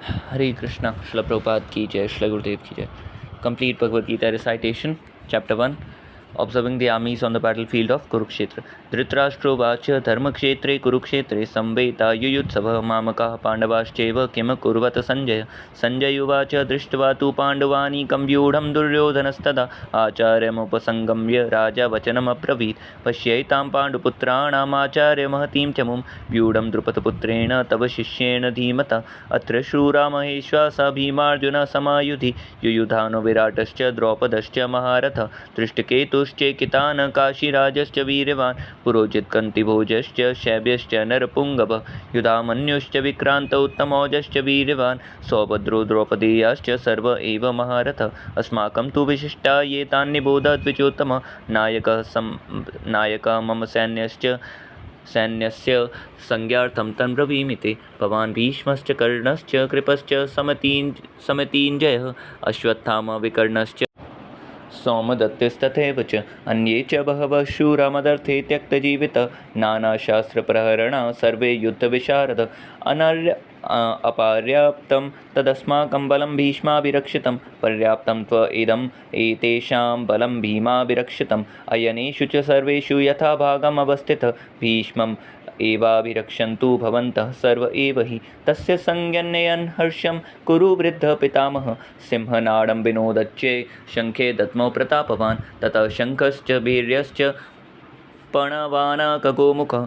Hare Krishna, Srila Prabhupada ki jai, Srila Gurudev ki jai. Complete Bhagavad Gita recitation, Chapter 1. Observing the armies on the battlefield of Kurukshetra. Dhritarashtra vacha dharmakshetre Kurukshetre samveta yuyutsavah mamakah pandavascheva kim kurvata Sanjaya. Sanjaya vacha drishtva tu pandavani kambyudham duryodhanastada acharyamupasangambya raja vachanam apravit pashyaitam panduputranam acharya mahatim chamum vyudham drupadaputrena tava shishyena dhimata अत्र शूरामहेश्वासा भीमार्जुन समायुधि युयुधानो विराटश्च द्रौपदश्च महारथ दृष्टकेतुश्चेकितान् काशीराजश्च वीर्यवान् पुरोजित्कन्तिभोजश्च शैब्यश्च नरपुङ्गवः युधामन्युश्च विक्रान्त उत्तमौजश्च वीर्यवान् सौभद्रो द्रौपदेयाश्च सर्व एव महारथ अस्माकं तु विशिष्टा ये तान्निबोधद्विजोत्तम नायकः मम सैन्यस्य संज्ञार्थं तन्ब्रवीमिते भवान् भीष्मश्च कर्णश्च कृपश्च समतीञ्जयः अश्वत्थामा विकर्णश्च सौमदत्तिस्तथैव च अन्ये च बहवः शूरा मदर्थे त्यक्तजीवितः नानाशास्त्रप्रहरणा सर्वे युद्धविशारद अपर्याप्तं तदस्माकं बलं भीष्माभिरक्षितं पर्याप्तं त्वइदम् एतेषां बलं भीमाभिरक्षितम् अयनेषु च सर्वेषु यथा भागम् अवस्थितः भीष्मम् एवाभिरक्षन्तु भवन्तः सर्व एव हि तस्य संज्ञयन् हर्षं कुरु वृद्धः पितामहः सिंहनाडं विनोदच्चे शङ्खे दद्मौ प्रतापवान् ततः शङ्खश्च वीर्यश्च पणवानकगोमुखः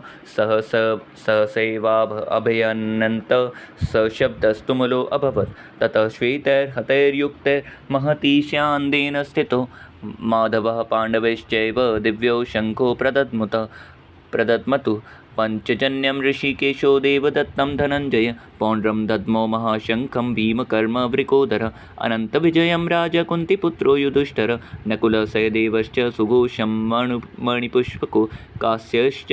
सहसैवाभयनन्त सशब्दस्तुमुलो अभवत् ततः श्वेतैर्हतैर्युक्तैर्महतीशान्देन स्थितो माधवः पाण्डवैश्चैव दिव्यो शङ्खो प्रदद्मतु पञ्चजन्यं ऋषिकेशो देवदत्तं धनञ्जय पौण्ड्रं दद्मो महाशङ्खं भीमकर्म वृकोदर अनन्तविजयं राजा कुन्तीपुत्रो युधिष्ठिर नकुलसहदेवश्च सुघोषं मणिपुष्पको कास्यश्च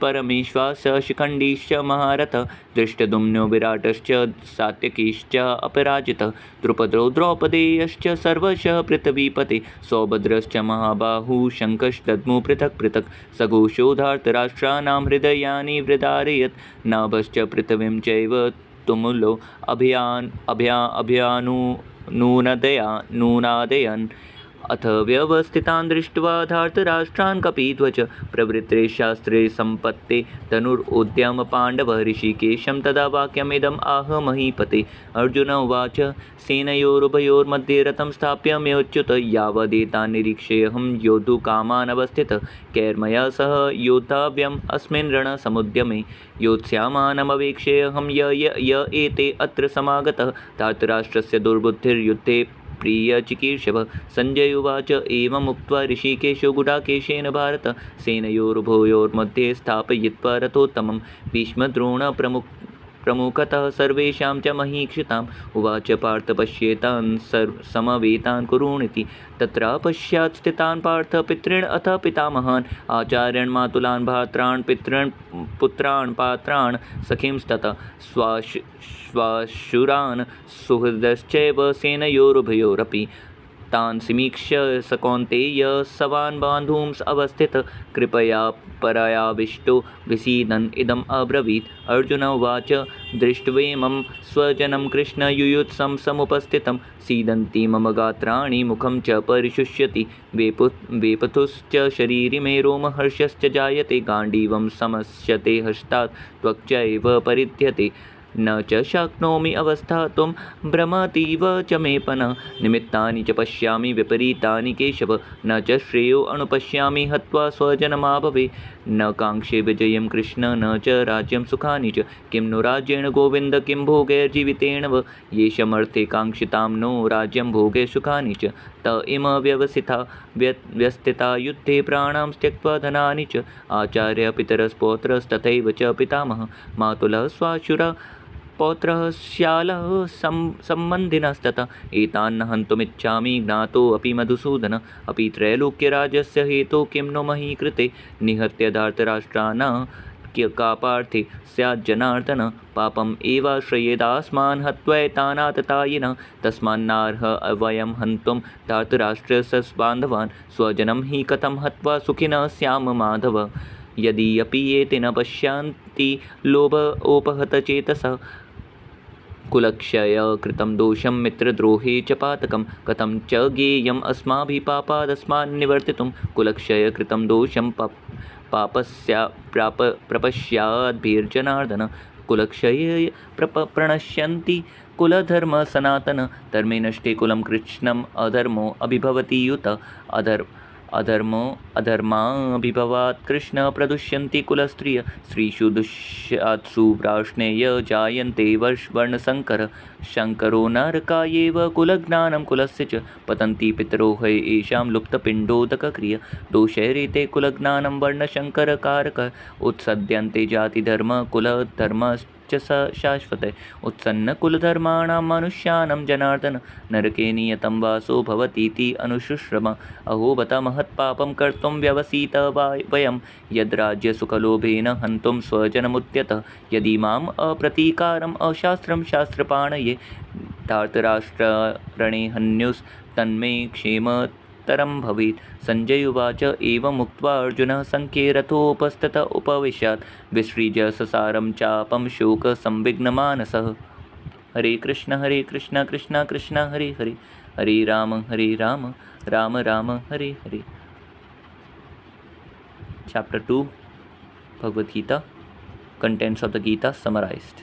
परमेश्वासः शिखण्डीश्च महारथः धृष्टद्युम्नो विराटश्च सात्यकीश्च अपराजितः द्रुपदो द्रौपदेयश्च सर्वशः पृथ्वीपते सौभद्रश्च महाबाहुः शङ्खश्दद्मो पृथक् पृथक् सघोषो धार्तराष्ट्राणां हृदयानि व्यधारयत् नाभश्च पृथिवीं चैव तुमुलो नूनादयन् अथ व्यवस्थितान् दृष्ट्वा धार्तराष्ट्रान् कपिध्वज प्रवृत्ते शास्त्रे सम्पत्ते धनुरुद्यम पाण्डवः ऋषिकेशं तदा वाक्यमिदम् आह महीपते अर्जुन उवाच सेनयोरुभयोर्मध्ये रथं स्थाप्यम्योच्युत यावदेतान् निरीक्ष्येऽहं योद्धुकामान् अवस्थितः कैर्मया सह योद्धाव्यम् अस्मिन् रणसमुद्यमे योत्स्यामानमवेक्ष्येऽहं य एते अत्र समागतः धार्तराष्ट्रस्य दुर्बुद्धिर्युद्धे प्रियचिकीर्षव संजय उवाच एवमुक्त्वा ऋषिकेशो गुडाकेशेन भारत सेनयोरुभयोर्मध्ये स्थापयित्वा रथोत्तमं भीष्मद्रोणप्रमुखतः सर्वेषां च महीक्षिताम् उवाच पार्थ पश्येतान् समवेतान् कुरूनिति तत्र पश्चात् स्थितान् पार्थ पितॄन् अथ पितामहान् आचार्यान् मातुलान् भ्रात्रान् पितॄन् पुत्रान् पात्रान् सखींस्ततः श्वाशुरान् सुहृदश्चैव सेनयोरुभयोरपि तान् समीक्ष्य स कौन्तेय सवान् बान्धूंस् अवस्थितः कृपया परयाविष्टो विसीदन् इदम् अब्रवीत् अर्जुन उवाच दृष्ट्वेमं स्वजनं कृष्ण युयुत्सं समुपस्थितं सीदन्ति मम गात्राणि मुखं च परिशुष्यति वेपथुश्च शरीरे मे रोमहर्षश्च जायते गाण्डीवं समस्यते हस्तात् त्वक् चैव परिध्यते न च शक्नोमि अवस्थातुं भ्रमतीव च मेपनः निमित्तानि च पश्यामि विपरीतानि केशव न च श्रेयो अनुपश्यामि हत्वा स्वजनमाभवे न काङ्क्षे विजयं कृष्ण न च राज्यं सुखानि च किं नो राज्येण गोविन्द किं भोगैर्जीवितेन व येषमर्थे काङ्क्षितां नो राज्यं भोगे सुखानि च त इम व्यवस्थिता युद्धे प्राणां त्यक्त्वा धनानि च आचार्य पितरस्पौत्रस्तथैव च पितामहः मातुलः स्वाशुरः पौत्रः श्यालः सम्बन्धिनस्ततः एतान्न हन्तुमिच्छामि ज्ञातोऽपि मधुसूदन अपि त्रैलोक्यराज्यस्य हेतोः किं नो मही कृते निहत्य धार्तराष्ट्रान् का पार्थे स्याज्जनार्दन पापम् एवाश्रयेदास्मान् हत्वैतानाततायिनः तस्मान्नार्ह वयं हन्तुं धार्तराष्ट्रस्य स्वजनं हि कथं हत्वा सुखिनः स्याम माधव यदि अपि एते न पश्यन्ति लोभोपहतचेतसः कुलक्षय कृतं दोषं मित्रद्रोहे च पातकं कथं च ज्ञेयम् अस्माभिः पापादस्मान् निवर्तितुं कुलक्षय कृतं दोषं पापस्य प्रपश्याद्भिर्जनार्दन कुलक्षये प्रणश्यन्ति कुलधर्म सनातन धर्मे नष्टे कुलं कृष्णम् अधर्मो अभिभवति युत अधर्मो अधर्माभिभवात् कृष्ण प्रदुष्यन्ति कुलस्त्रिय स्त्रीषु दुष्यात्सु प्राश्नेय जायन्ते वर्णशङ्कर शङ्करो नरकायेव कुलज्ञानं कुलस्य च पतन्ति पितरो ह येषां लुप्तपिण्डोदकक्रिय दोषैरेते कुलज्ञानं वर्णशङ्करकारक उत्सद्यन्ते जातिधर्म कुलधर्मश्च शाश्वते उत्सन्नकुलधर्माणां मनुष्याणां जनार्दन नरके नियतं वासो भवतीति अनुशुश्रम अहो बत महत्पापं कर्तुं व्यवसित वयं यद्राज्यसुखलोभेन हन्तुं स्वजनमुद्यत यदि माम् अप्रतीकारम् अशास्त्रं शास्त्रपाणये धार्तराष्ट्ररणे हन्युस्तन्मे क्षेमतरं भवेत् संजय उवाच एवमुक्त्वा अर्जुनः सङ्ख्ये रथोपस्थित उपविशत् विसृज्य ससारं चापं शोकसंविघ्नमानसः हरे Krishna Krishna Krishna Hare Hare Hare Ram Ram Ram Hare Hare. Chapter 2 Bhagavad Gita. Contents of the Gita summarized.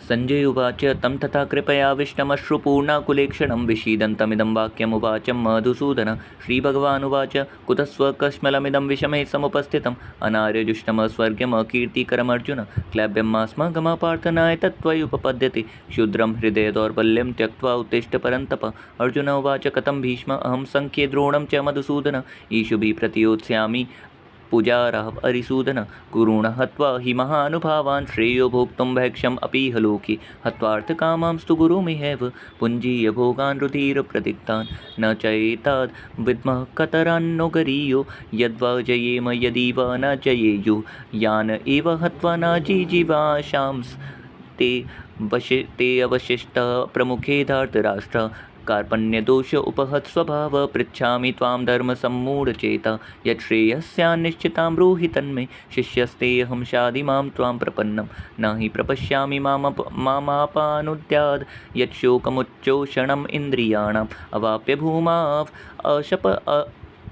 Sanjay उवाच तं तथा कृपयाविष्टमश्रुपूर्णाकुलेक्षणं विषीदन्तमिदं वाक्यमुवाच मधुसूदन. श्रीभगवानुवाच कुतस्त्वकश्मलमिदं विषमे समुपस्थितम् अनार्यजुष्टमस्वर्ग्यमकीर्तिकरमर्जुन क्लैब्यमास्मगमपार्थनाय तत्त्वयुपपद्यते क्षुद्रं हृदय दौर्बल्यं त्यक्त्वा उत्तिष्ठ परन्तप. अर्जुन उवाच कथं भीष्म अहं सङ्ख्ये द्रोणं च मधुसूदन ईशुभिः प्रतियोत्स्यामि पूजारः अरिसूदन कुरुण हत्वा हि महानुभावान् श्रेयो भोक्तुं भैक्ष्यम् अपि इह लोके हत्वार्थकामांस्तु गुरुमिहैव पुञ्जीय भोगान् रुधिरप्रदिग्धान् न चैताद् विद्मः कतरान्नो गरीयो यद्वा जयेम यदि वा न जयेयुः यान एव हत्वा न जिजीवांश्च ते अवशिष्टः प्रमुखे धार्तराष्ट्र कार्पण्यदोष उपहत स्वभाव पृच्छामि त्वां धर्मसम्मूढचेता यत् श्रेयस्यान्निश्चितां ब्रूहि तन्मे शिष्यस्तेऽहं शाधिमां त्वां प्रपन्नं न हि प्रपश्यामि मामापानुद्याद् यत् शोकमुच्चोषणम् इन्द्रियाणाम् अवाप्य भूमाव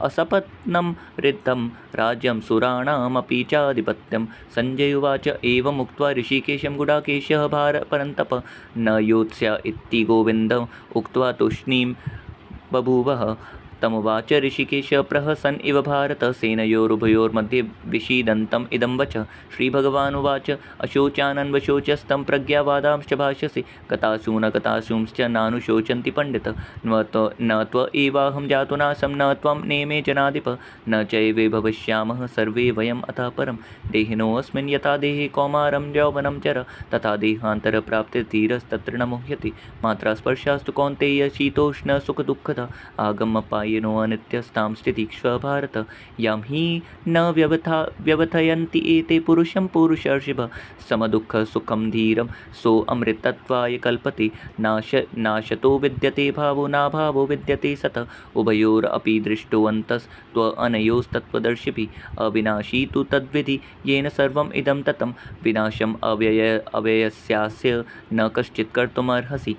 असपत्नं रिद्धं राज्यं सुराणामपि चाधिपत्यं. संजय उवाच एवमुक्त्वा ऋषिकेशं गुडाकेशः परन्तप न योत्स्य इति गोविन्दम् उक्त्वा तूष्णीं बभूवः. तमुवाच ऋषिकेश प्रहसन् इव भारत सेनयोरुभयोर्मध्ये विषीदन्तम् इदं वच. श्रीभगवानुवाच अशोचानन्वशोचस्तं प्रज्ञावादांश्च भाष्यसि कथासु न कथासूंश्च नानुशोचन्ति पण्डित न त्व एवाहं जातु नासं न त्वं नेमे जनाधिप न चैवे भविष्यामः सर्वे वयम् अतः परं देहिनोऽस्मिन् यथा देहे कौमारं यौवनं चर तथा देहान्तरप्राप्ते धीरस्तत्र न मुह्यते मात्रा स्पर्शास्तु कौन्तेय शीतोष्ण सुखदुःखदा आगमपायिनो अनित्यस्तां स्थितिक्ष्व भारत यां हि न व्यवथयन्ति एते पुरुषं पुरुषर्षिभ समदुःखसुखं धीरं सोऽमृतत्वाय कल्पते नाशतो विद्यते भावो नाभावो विद्यते सत उभयोरपि दृष्टवन्तस्त्वनयोस्तत्त्वदर्शिभिः अविनाशी तु तद्विधि येन सर्वम् इदं ततं विनाशम् अव्ययस्यास्य न कश्चित् कर्तुमर्हसि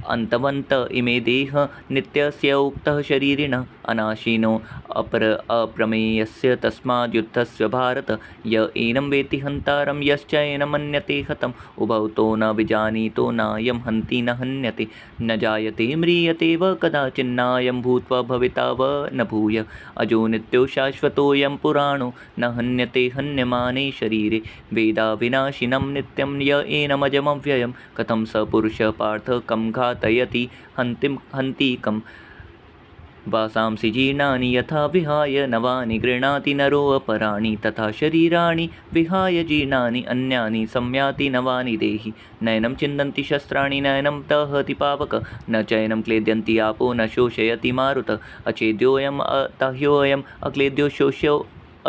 अन्तवन्त इमे देह नित्यस्य उक्तः शरीरिणः अनाशिनो अप्रमेयस्य तस्माद्युद्धस्य भारत य एनं वेति हन्तारं यश्च एनं मन्यते हतम् उभौ तो न विजानीतो नायं हन्ति न हन्यते न जायते म्रियते व कदाचिन्नायं भूत्वा भविता व न भूय अजो नित्यो शाश्वतोऽयं पुराणो न हन्यते हन्यमाने शरीरे वेदा विनाशिनं नित्यं य एनमजमव्ययं कथं स पुरुषः पार्थ कं घातयति हन्तिकं वासांसि जीर्णानि यथा विहाय नवानि गृह्णाति नरोऽपराणि तथा शरीराणि विहाय जीर्णानि अन्यानि संयाति नवानि देहि नैनं छिन्दन्ति शस्त्राणि नैनं दहति पावक न चैनं क्लेद्यन्ति आपो न शोषयति मारुत अचेद्योऽयं दाह्योऽयम् अक्लेद्यो शोष्यो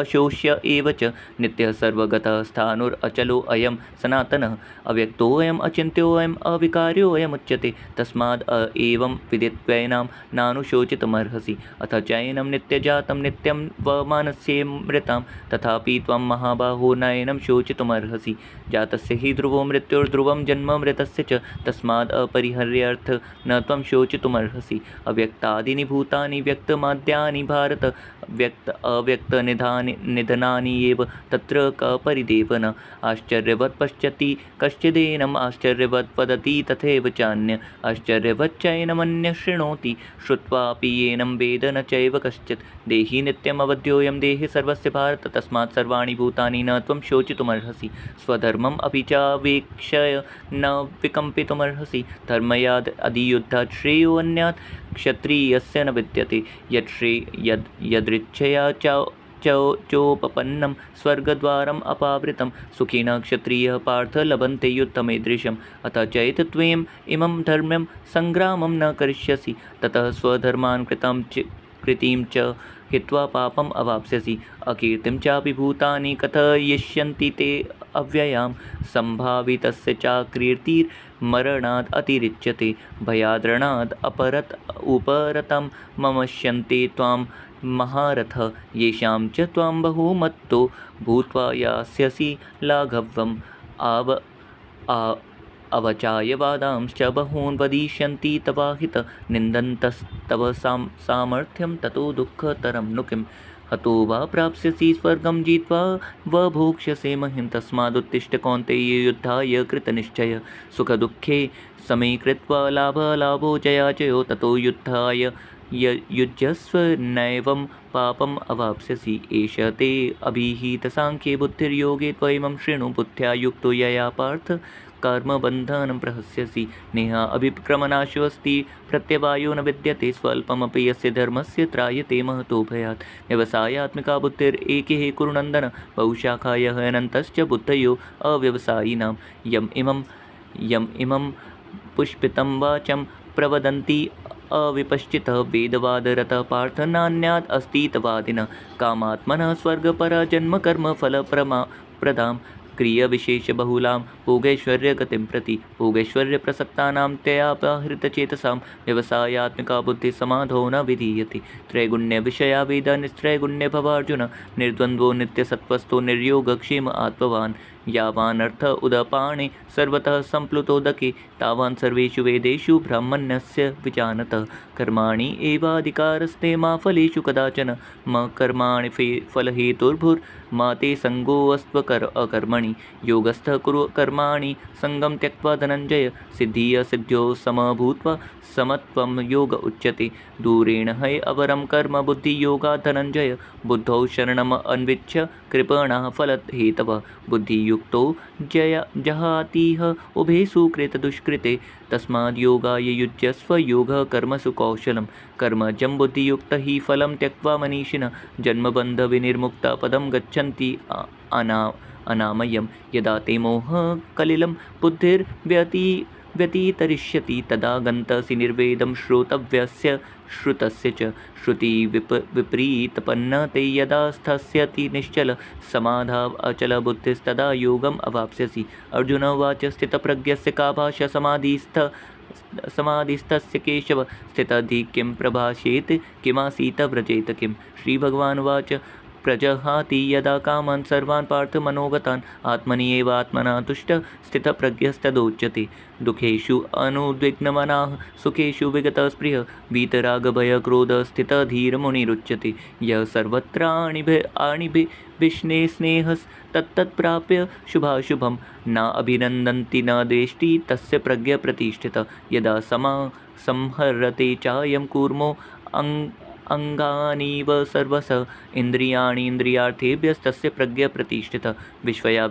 अशोष्य एव च नित्यः सर्वगतः स्थाणुरचलोऽयं सनातनः अव्यक्तोऽयम् अचिन्त्योऽयम् अविकार्योऽयमुच्यते तस्माद् एवं विदित्वैनां नानुशोचितुमर्हसि अथ चैनं नित्यजातं नित्यं वमानस्येमृतां तथापि त्वं महाबाहो नैनं शोचितुमर्हसि जातस्य हि ध्रुवो मृत्युर्ध्रुवं जन्म मृतस्य च तस्माद् अपरिहर्यार्थ न त्वं शोचितुमर्हसि अव्यक्तादीनि भूतानि व्यक्तमाद्यानि भारत निधनानि एव तत्र कपरिदेव न आश्चर्यवत् पश्यति कश्चिदेनम् आश्चर्यवत् वदति तथैव चान्य आश्चर्यवच्चैनमन्यः शृणोति श्रुत्वापि येनं वेद न चैव कश्चित् देहि नित्यमवध्योऽयं देहे सर्वस्य भारत तस्मात् सर्वाणि भूतानि न त्वं शोचितुमर्हसि स्वधर्मम् अपि चावेक्ष्य न विकम्पितुमर्हसि धर्मयाद् अधियुद्धात् श्रेयो अन्यात् क्षत्रियस्य न विद्यते यदृच्छया चोपपन्नं स्वर्गद्वारम् अपावृतं सुखिनः क्षत्रियः पार्थ लभन्ते युद्धमीदृशम् अतः चैतत्वेन इमं धर्म्यं संग्रामं न करिष्यसि ततः स्वधर्मान् कृतिं च हित्वा पापम् अवाप्स्यसि अकीर्तिं चापि भूतानि कथयिष्यन्ति ते अव्ययां सम्भावितस्य चाकीर्तिर्मरणात् अतिरिच्यते भयाद्रणाद् उपरतं ममष्यन्ते त्वां महारथः येषां च त्वां बहुमत्तो भूत्वा यास्यसि लाघवम् अवचाय वादांश्च बहून् वदिष्यन्ति तवाहित निन्दन्तस्तव सामर्थ्यं ततो दुःखतरं नु किं हतो वा प्राप्स्यसि स्वर्गं जित्वा व भोक्ष्यसे महिं तस्मादुत्तिष्ठ कौन्तेय युद्धाय कृतनिश्चय सुखदुःखे समीकृत्वा लाभलाभो जयाजयो ततो युद्धाय युज्यस्व नैवं पापम् अवाप्स्यसि एष ते अभिहितसाङ्ख्ये बुद्धिर्योगे त्वयिमं शृणु बुद्ध्या युक्तो यया पार्थ कर्मबन्धनं प्रहस्यसि नेहा अभिक्रमनाशो अस्ति प्रत्यवायो न विद्यते स्वल्पमपि यस्य धर्मस्य त्रायते महतो भयात् व्यवसायात्मिका बुद्धिरेके कुरुनन्दन बहुशाखायः अनन्तश्च बुद्धयो अव्यवसायिनां यम् इमं पुष्पितं वाचं प्रवदन्ति अविपश्चितः वेदवादरतः पार्थ नान्यात् अस्तीतवादिनः कामात्मनः स्वर्गपरजन्मकर्मफलप्रदां क्रियविशेषबहुलां भोगैश्वर्यगतिं प्रति भोगैश्वर्यप्रसक्तानां तयापहृतचेतसां व्यवसायात्मिका बुद्धिः समाधौ न विधीयते त्रैगुण्यविषया वेदा निस्त्रैगुण्य भवार्जुन निर्द्वन्द्वो नित्यसत्त्वस्थो निर्योगक्षेम आत्मवान् यावानर्थ उदपाणे सर्वतः सम्प्लुतोदके तावान् सर्वेषु वेदेषु ब्राह्मण्यस्य विजानतः कर्माणि एवाधिकारस्ते मा फलेषु कदाचन म कर्माणि फलहेतुर्भुर्मा ते सङ्गोऽस्त्वकर अकर्मणि योगस्थः कुरु कर्माणि सङ्गं त्यक्त्वा धनञ्जय सिद्धि असिद्ध्यो समभूत्वा समत्वं योग उच्यते दूरेण है अवरं कर्म बुद्धियोगात् धनञ्जय बुद्धौ शरणम् अन्विच्य कृपणः फलहेतवः बुद्धियुक्तो जहातीह उभे सुकृतदुष्कृते तस्माद् योगाय युज्यस्व योगः कर्मसु कौशलं कर्मजं बुद्धियुक्तः हि फलं त्यक्त्वा मनीषिणः जन्मबन्धविनिर्मुक्ता पदं गच्छन्ति अनामयं यदा ते मोहः कलिलं व्यतीतरिष्यति तदा गन्तसि निर्वेदं श्रोतव्यस्य श्रुतस्य च श्रुति विपरीतपन्न ते यदा स्थस्यति निश्चल समाधाव अचल बुद्धिस्तदा योगम् अवाप्स्यसि अर्जुन उवाच स्थितप्रज्ञस्य का भाषा समाधिस्थस्य केशव स्थितधि किं प्रभाषेत किमासीत व्रजेत किं श्रीभगवानुवाच प्रजहाति यदा कामान् सर्वान् पार्थ मनोगतान् आत्मनि एव आत्मना तुष्टः स्थितप्रज्ञस्तदोच्यते दुःखेषु अनुद्विग्नमनाः सुखेषु विगतस्पृहः वीतरागभयक्रोधस्थितधीरमुनिरुच्यते यः सर्वत्राणिभिः स्नेहस्तत्तत्प्राप्य शुभाशुभं न अभिनन्दन्ति न द्वेष्टि तस्य प्रज्ञा प्रतिष्ठिता यदा संहरते चायं कूर्मो अङ्गानीव सर्वसः इन्द्रियाणि इन्द्रियार्थेभ्यस्तस्य प्रज्ञा प्रतिष्ठिता विषया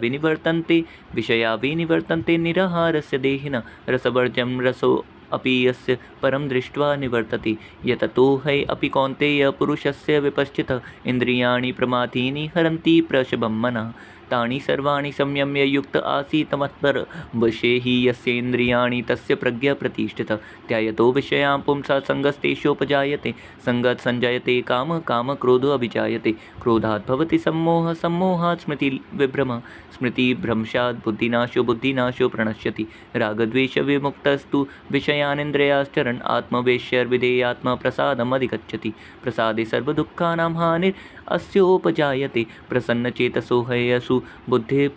विनिवर्तन्ते निराहारस्य देहिनः रसवर्जं रसो अपि यस्य परं दृष्ट्वा निवर्तते यततो है अपि कौन्तेय पुरुषस्य विपश्चितः इन्द्रियाणि प्रमाथीनि हरन्ति प्रशभं मनः तानि सर्वाणि संयम्य युक्त आसीत् मत्पर वशे हि यस्येन्द्रियाणि तस्य प्रज्ञा प्रतिष्ठिता ध्यायतो विषयान् पुंसा सङ्गस्तेषोपजायते सङ्गात् सञ्जायते कामः कामः क्रोधो अभिजायते क्रोधात् भवति सम्मोहः सम्मोहात् स्मृतिविभ्रमः स्मृतिभ्रंशात् बुद्धिनाशो बुद्धिनाशो प्रणश्यति रागद्वेषविमुक्तस्तु विषयानिन्द्रियाश्चरन् आत्मवेश्यर्विधेयात्मा प्रसादम् अधिगच्छति प्रसादे सर्वदुःखानां हानिर् अस्योपजायते प्रसन्नचेतसो हयसु बुद्धिः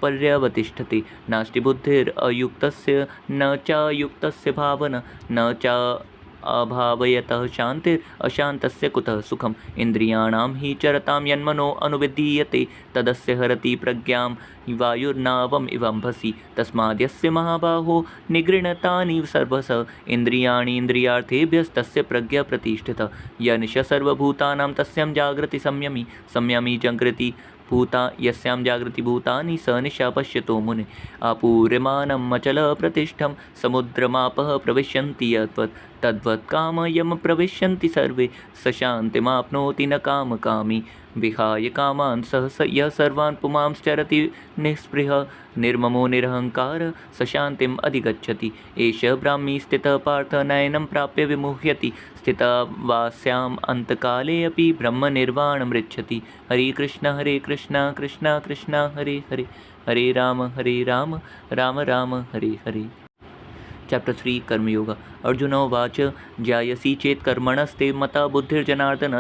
पर्यवतिष्ठति नास्ति बुद्धिरयुक्तस्य न चायुक्तस्य भावना न च अभावयतः शान्तिर् अशान्तस्य कुतः सुखम् इन्द्रियाणां हि चरतां यन्मनो अनुविधीयते तदस्य हरति प्रज्ञां वायुर्नावम् इवम्भसि तस्माद्यस्य महाबाहो निगृणतानि सर्वशः इन्द्रियाणि इन्द्रियार्थेभ्यस्तस्य प्रज्ञा प्रतिष्ठिता यनिश सर्वभूतानां तस्यां जागृति संयमी संयमी जागृति भूता यस्यां जागृति भूतानि स निशा पश्यतो मुने आपूर्यमानम् अचलप्रतिष्ठं समुद्रमापः प्रविशन्ति यद्वत् तद्वत् कामयं प्रविशन्ति सर्वे स शान्तिमाप्नोति न कामकामी विहाय कामान् सह यः सर्वान् पुमांश्चरति निःस्पृहः निर्ममो निरहङ्कारः स शान्तिम् अधिगच्छति एषः ब्राह्मी स्थितः पार्थ नयनं प्राप्य विमुह्यति स्थितावास्याम् अन्तकाले अपि ब्रह्मनिर्वाणमृच्छति हरे कृष्ण कृष्ण कृष्ण हरे हरे हरे राम राम राम हरे हरे। चैप्टर 3 कर्मयोग। अर्जुन उवाच ज्यायसि चेत् कर्मणस्ते मता बुद्धिर्जनार्दन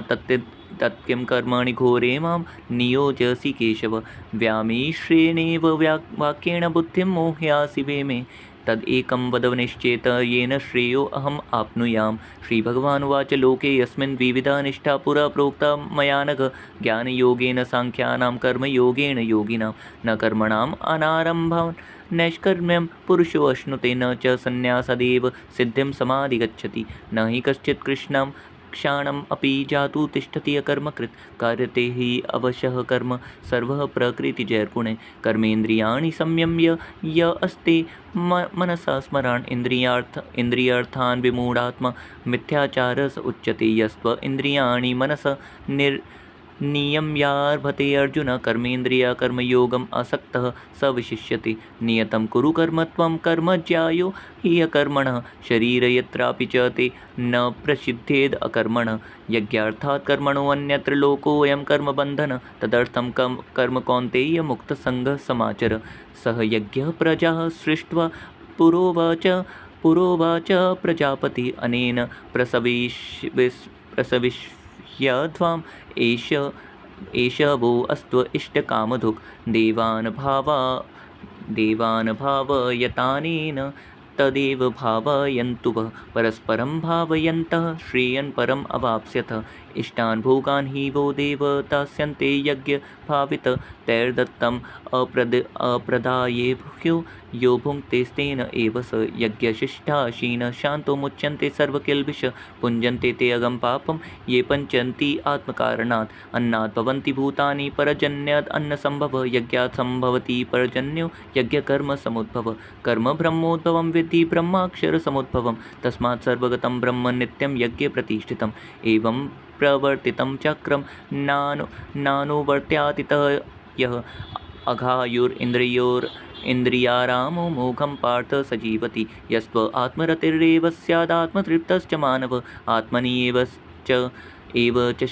तत्किं कर्माणि घोरे मां नियोजयसि केशव व्यामीश्रेणेव वाक्येण बुद्धिं मोह्यासि वे मे तदेकं वद निश्चेत येन श्रेयो अहम् आप्नुयाम्। श्रीभगवानुवाच लोके यस्मिन् विविधा निष्ठा पुरा प्रोक्ता मया नघ ज्ञानयोगेन साङ्ख्यानां कर्मयोगेन योगिनां न कर्मणाम् अनारम्भान् नैष्कर्म्यं पुरुषो अश्नुते न च संन्यासादेव सिद्धिं समाधिगच्छति न हि कश्चित् कृष्णं क्षाणम् अपि जातु तिष्ठति अकर्मकृत् कार्यते हि अवशः कर्म सर्वः प्रकृतिजैर्गुणे कर्मेन्द्रियाणि संयम्य य अस्ते मनसा स्मरान् इन्द्रियार्थान् विमूढात्मा मिथ्याचारः उच्यते यस्त्व इन्द्रियाणि मनसा नियम्यार्भते अर्जुन कर्मेन्द्रियकर्मयोगम् आसक्तः स विशिष्यते नियतं कुरु कर्म त्वं कर्म ज्यायो हि अकर्मणः शरीर यत्रापि च ते न प्रसिद्धेद अकर्मणः यज्ञार्थात् कर्मणो अन्यत्र लोकोऽयं कर्मबन्धन तदर्थं कर्म कौन्तेय मुक्तसङ्गः समाचर सह यज्ञः प्रजाः सृष्ट्वा पुरोवाच प्रजापति अनेन प्रसविष्यध्वाम् एष वो अस्त्व इष्टकामधुक् देवान् भावयतानेन तदेव भावयन्तु वः परस्परं भावयन्तः श्रेयन् परम् अवाप्स्यथ इष्टान् भोगान् हि वो देवतास्यन्ते यज्ञ भावित तैर्दत्तम् अप्रदायेभ्यो यो भुङ्क्तेस्तेन एव स यज्ञशिष्टाशीनः शान्तो मुच्यन्ते सर्वकिल्बिष पुञ्जन्ते ते अगं पापं ये पञ्चन्ति आत्मकारणात् अन्नात् भवन्ति भूतानि परजन्यात् अन्नसम्भवः यज्ञात् सम्भवति परजन्यो यज्ञकर्मसमुद्भवः कर्म ब्रह्मोद्भवं विद्धि ब्रह्माक्षरसमुद्भवं तस्मात् सर्वगतं ब्रह्म नित्यं यज्ञे प्रतिष्ठितम् एवं प्रवर्तितं चक्रं नानुवर्त्यातितः यः अघायुरिन्द्रियारामो मोघं पार्थ सजीवति यस्त्व आत्मरतिरेव स्यादात्मतृप्तश्च मानव आत्मनि एव च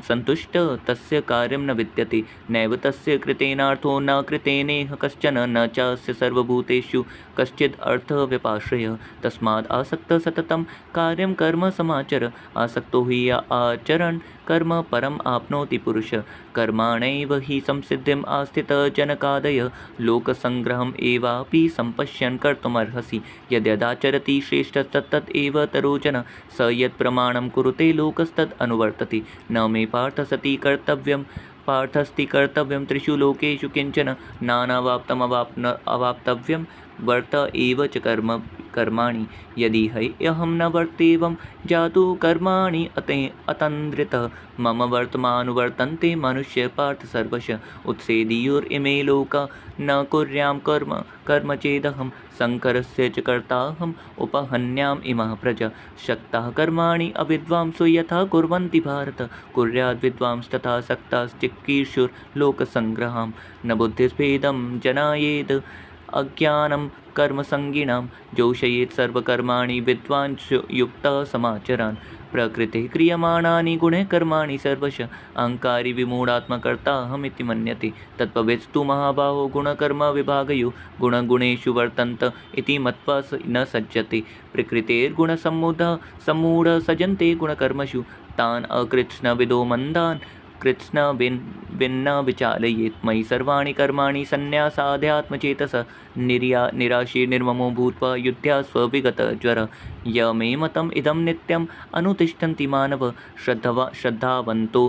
सन्तुष्टः तस्य कार्यं न विद्यते नैव तस्य कृतेनार्थो न कृतेनेह कश्चन न चास्य सर्वभूतेषु कश्चिद् अर्थः व्यपाश्रयः तस्माद् आसक्तः सततं कार्यं कर्म समाचर आसक्तो हि आचरन् कर्म परम् आपनोति पुरुषः कर्माणैव हि संसिद्धिम् आस्थितः जनकादय लोकसङ्ग्रहम् एवापि सम्पश्यन् कर्तुमर्हसि यद्यदाचरति श्रेष्ठस्तत्तत् एव तरोजन स यत् प्रमाणं कुरुते लोकस्तद् अनुवर्तते न मे पार्थस्ति कर्तव्यं त्रिषु लोकेषु किञ्चन नानावाप्तमवाप्तव्यं वर्त एव च कर्माणि यदि अहं न वर्तेवं जातु कर्माणि अतन्द्रितः मम वर्तमानुवर्तन्ते मनुष्य पार्थ सर्वश उत्सेदीयुरिमे लोका न कुर्यां कर्म चेदहं शङ्करस्य च कर्ताहम् उपहन्याम् इमः प्रजा शक्ताः कर्माणि अविद्वांसो यथा कुर्वन्ति भारत कुर्याद् विद्वांस्तथा शक्ताश्चिकीर्षुर्लोकसङ्ग्रहां न बुद्धिस्भेदं जनायेद् अज्ञानं कर्मसङ्गिनां जोषयेत् सर्वकर्माणि विद्वान् युक्तः समाचरान् प्रकृतिः क्रियमाणानि गुणैः कर्माणि सर्वश अहङ्कारी विमूढात्मकर्ताहमिति मन्यते तत्त्ववित्स्तु महाबाहो गुणकर्मविभागयो गुणगुणेषु वर्तन्त इति मत्वा न सज्जते प्रकृतेर्गुणसम्मूढः सजन्ते गुणकर्मसु तान् अकृत्स्नविदो मन्दान् कृत्स्नविन्न विचालयेत् मयि सर्वाणि कर्माणि सन्न्यासाध्यात्मचेतसः निराशीर् निर्ममो भूत्वा युद्ध्या स्वविगतज्वरः य मे मतम् इदं नित्यम् अनुतिष्ठन्ति मानव श्रद्धावन्तो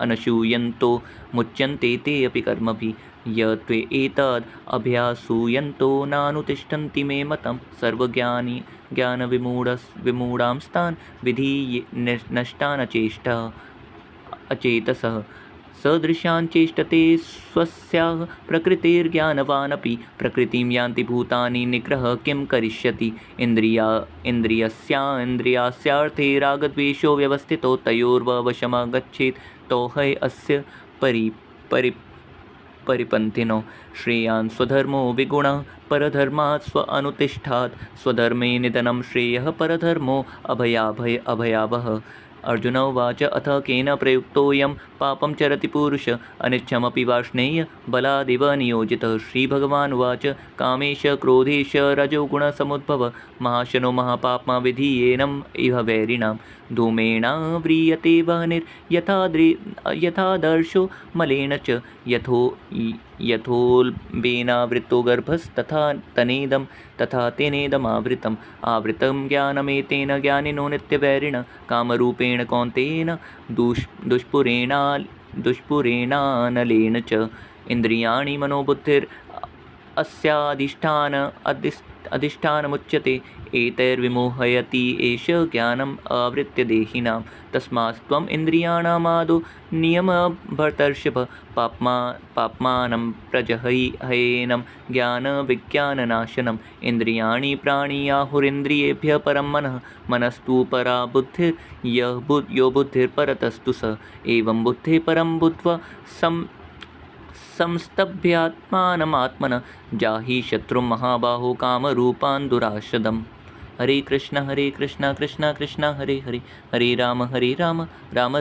अनशूयन्तो मुच्यन्ते ते अपि कर्मभिः य त्वे एतद् अभ्यासूयन्तो नानुतिष्ठन्ति मे मतं ज्ञानविमूढांस्तान् विधीये नष्टान् अचेतसः सदृशान् चेष्टते स्वस्याः प्रकृतिर्ज्ञानवानपि प्रकृतिं यान्ति भूतानि निग्रह किं करिष्यति इन्द्रियास्यार्थे रागद्वेषो व्यवस्थितो तयोर्वशमगच्छेत् तो है अस्य परिपन्थिनो श्रेयान् स्वधर्मो विगुणः परधर्मात् स्व अनुतिष्ठात् स्वधर्मे निधनं श्रेयः परधर्मो अभयावहः अर्जुन उवाच अथ केन प्रयुक्तोऽयं पापं चरति पुरुष अनिच्छमपि वार्ष्णेय बलादिव नियोजितः श्रीभगवानुवाच कामेश क्रोधेश रजोगुणसमुद्भव महाशनो महापाप्मा विधीयेनम् इह वैरिणां धूमेनाव्रियते वह्निर्यथादर्शो मलेन च यथोल्बेनावृतो गर्भस्तथा तेनेदमावृतं ज्ञानमेतेन ज्ञानिनो नित्यवैरिणः कामरूपेण कौन्तेन दुष्पुरेणानलेन च इन्द्रियाणि मनोबुद्धिरस्याधिष्ठानमुच्यते एतैर्विमोहयति एष ज्ञानम् आवृत्य देहिनां तस्मात् त्वम् इन्द्रियाणामादौ नियमभर्तर्षभ पाप्मानं प्रजहयेनं ज्ञानविज्ञाननाशनम् इन्द्रियाणि प्राणियाहुरिन्द्रियेभ्यः परं मनस्तु परा बुद्धिर्यो बुद्धिर्परतस्तु स एवं बुद्धिः परं बुद्ध्वा संस्तभ्यात्मानमात्मनः जाहि शत्रुं महाबाहो कामरूपान् दुराशदम् हरे कृष्ण कृष्ण कृष्ण हरे हरे हरे राम राम राम